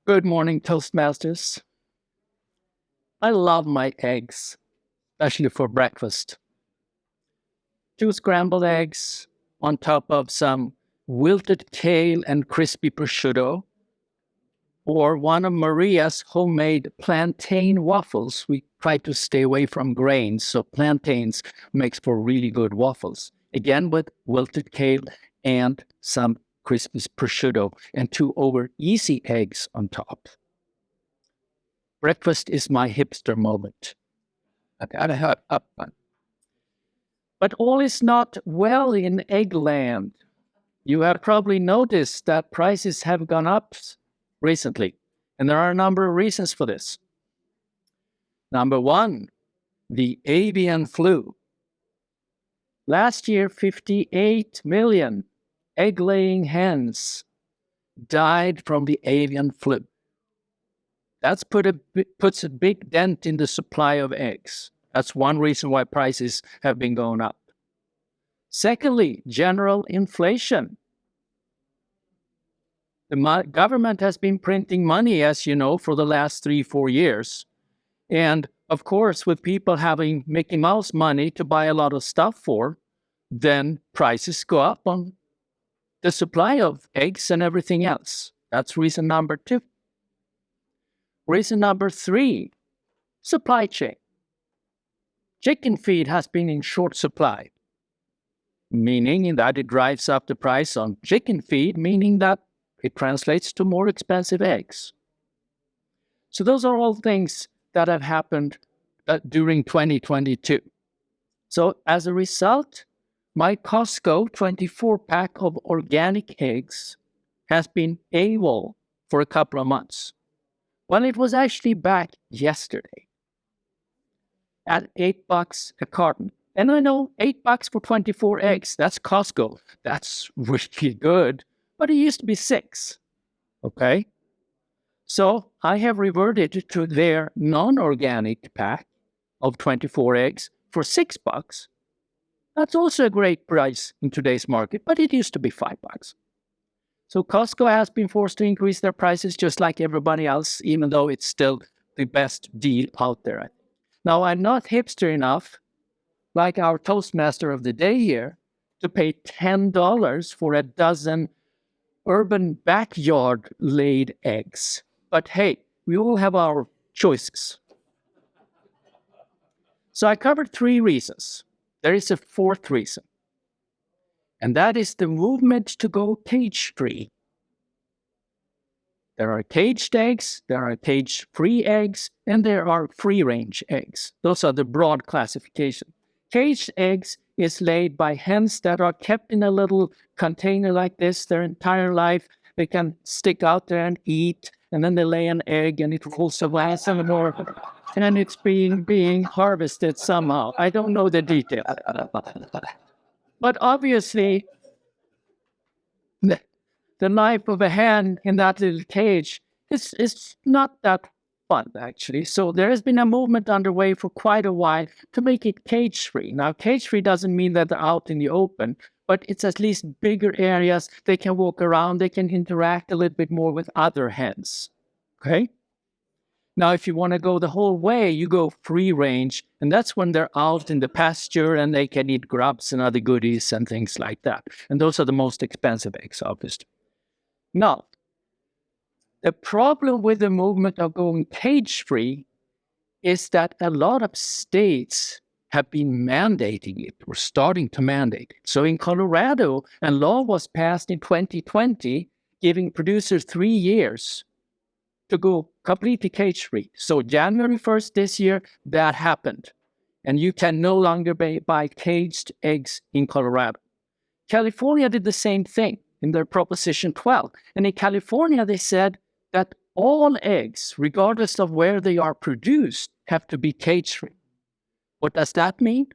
Good morning, Toastmasters. I love my eggs, especially for breakfast. Two scrambled eggs on top of some wilted kale and crispy prosciutto, or one of Maria's homemade plantain waffles. We try to stay away from grains, so plantains makes for really good waffles. Again, with wilted kale and some crispy prosciutto and two over easy eggs on top. Breakfast is my hipster moment. I gotta have up. But all is not well in Eggland. You have probably noticed that prices have gone up recently, and there are a number of reasons for this. Number one, the avian flu. Last year, 58 million egg-laying hens died from the avian flu. That's puts a big dent in the supply of eggs. That's one reason why prices have been going up. Secondly, general inflation. The government has been printing money, as you know, for the last 3-4 years. And of course, with people having Mickey Mouse money to buy a lot of stuff for, then prices go up on the supply of eggs and everything else. That's reason number two. Reason number three, supply chain. Chicken feed has been in short supply, meaning that it drives up the price on chicken feed, meaning that it translates to more expensive eggs. So those are all things that have happened during 2022. So as a result, my Costco 24-pack of organic eggs has been AWOL for a couple of months. Well, it was actually back yesterday at $8 a carton. And I know $8 for 24 eggs, that's Costco. That's really good, but it used to be $6. Okay? So I have reverted to their non-organic pack of 24 eggs for $6. That's also a great price in today's market, but it used to be $5. So Costco has been forced to increase their prices just like everybody else, even though it's still the best deal out there. Now, I'm not hipster enough, like our Toastmaster of the day here, to pay $10 for a dozen urban backyard laid eggs. But hey, we all have our choices. So I covered 3 reasons. There is a 4th reason, and that is the movement to go cage-free. There are caged eggs, there are cage-free eggs, and there are free-range eggs. Those are the broad classification. Caged eggs is laid by hens that are kept in a little container like this their entire life. They can stick out there and eat, and then they lay an egg, and it rolls away some more, and it's being harvested somehow. I don't know the details. But obviously, the life of a hen in that little cage is not that fun, actually. So there has been a movement underway for quite a while to make it cage-free. Now, cage-free doesn't mean that they're out in the open, but it's at least bigger areas. They can walk around. They can interact a little bit more with other hens. Okay? Now, if you want to go the whole way, you go free range, and that's when they're out in the pasture and they can eat grubs and other goodies and things like that. And those are the most expensive eggs, obviously. Now, the problem with the movement of going cage-free is that a lot of states have been mandating it or starting to mandate it. So in Colorado, a law was passed in 2020 giving producers 3 years to go completely cage-free. So January 1st this year, that happened. And you can no longer buy caged eggs in Colorado. California did the same thing in their Proposition 12. And in California, they said that all eggs, regardless of where they are produced, have to be cage-free. What does that mean?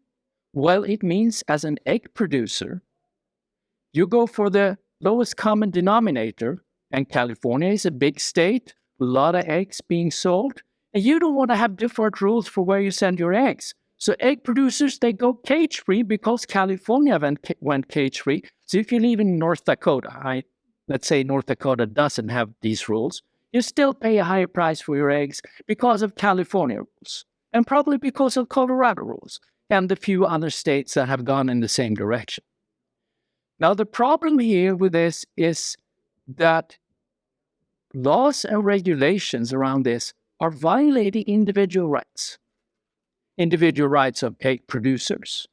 Well, it means as an egg producer, you go for the lowest common denominator, and California is a big state, a lot of eggs being sold, and you don't want to have different rules for where you send your eggs. So egg producers, they go cage-free because California went cage-free. So if you live in North Dakota, let's say North Dakota doesn't have these rules, you still pay a higher price for your eggs because of California rules, and probably because of Colorado rules, and the few other states that have gone in the same direction. Now, the problem here with this is that laws and regulations around this are violating individual rights of egg producers,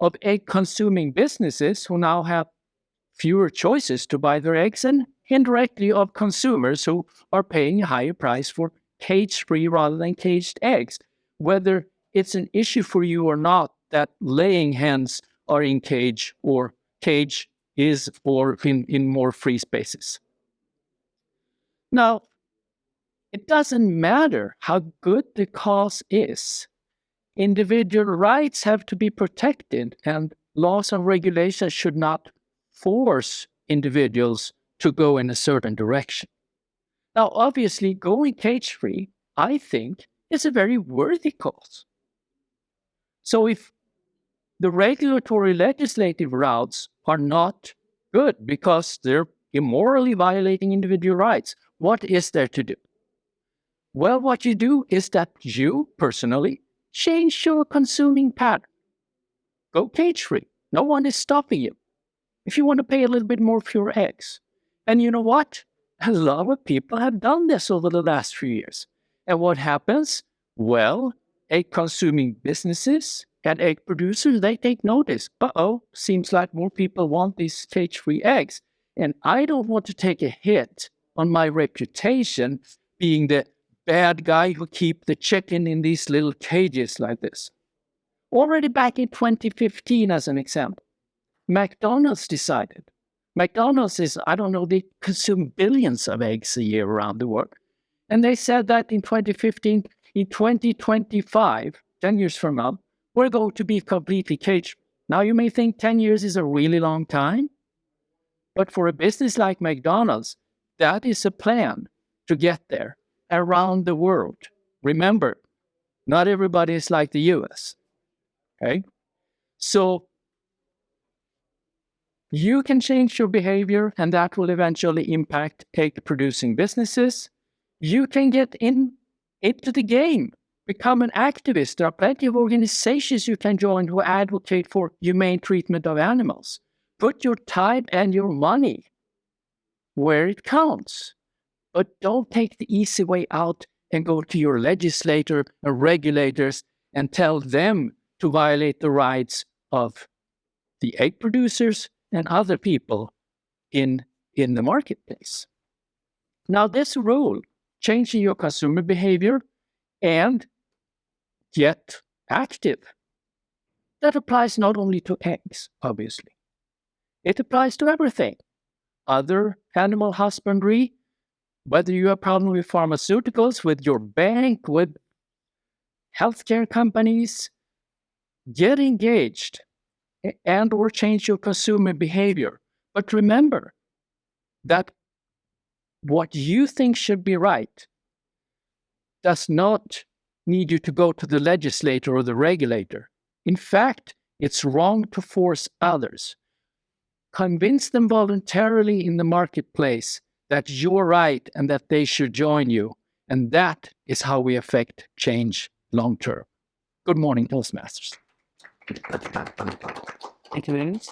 of egg consuming businesses who now have fewer choices to buy their eggs, and indirectly of consumers who are paying a higher price for cage-free rather than caged eggs, whether it's an issue for you or not that laying hens are in cage or cage is or in more free spaces. Now, it doesn't matter how good the cause is. Individual rights have to be protected, and laws and regulations should not force individuals to go in a certain direction. Now, obviously, going cage-free, I think, is a very worthy cause. So if the regulatory legislative routes are not good because they're immorally violating individual rights, what is there to do? Well, what you do is that you, personally, change your consuming pattern. Go cage-free. No one is stopping you. If you want to pay a little bit more for your eggs. And you know what? A lot of people have done this over the last few years. And what happens? Well, egg-consuming businesses and egg producers, they take notice. Uh-oh, seems like more people want these cage-free eggs. And I don't want to take a hit on my reputation being the bad guy who keep the chicken in these little cages like this. Already back in 2015, as an example, McDonald's decided. McDonald's is, I don't know, they consume billions of eggs a year around the world. And they said that in 2015, in 2025, 10 years from now, we're going to be completely caged. Now, you may think 10 years is a really long time, but for a business like McDonald's, that is a plan to get there around the world. Remember, not everybody is like the US. Okay? So you can change your behavior, and that will eventually impact egg-producing businesses. You can get into the game, become an activist. There are plenty of organizations you can join who advocate for humane treatment of animals. Put your time and your money where it counts. But don't take the easy way out and go to your legislator and regulators and tell them to violate the rights of the egg producers and other people in the marketplace. Now, this rule, changing your consumer behavior and get active, that applies not only to eggs, obviously. It applies to everything. Other animal husbandry, whether you have a problem with pharmaceuticals, with your bank, with healthcare companies, get engaged and or change your consumer behavior. But remember that what you think should be right does not need you to go to the legislator or the regulator. In fact, it's wrong to force others. Convince them voluntarily in the marketplace that you're right and that they should join you. And that is how we affect change long term. Good morning, Toastmasters. Thank you very much.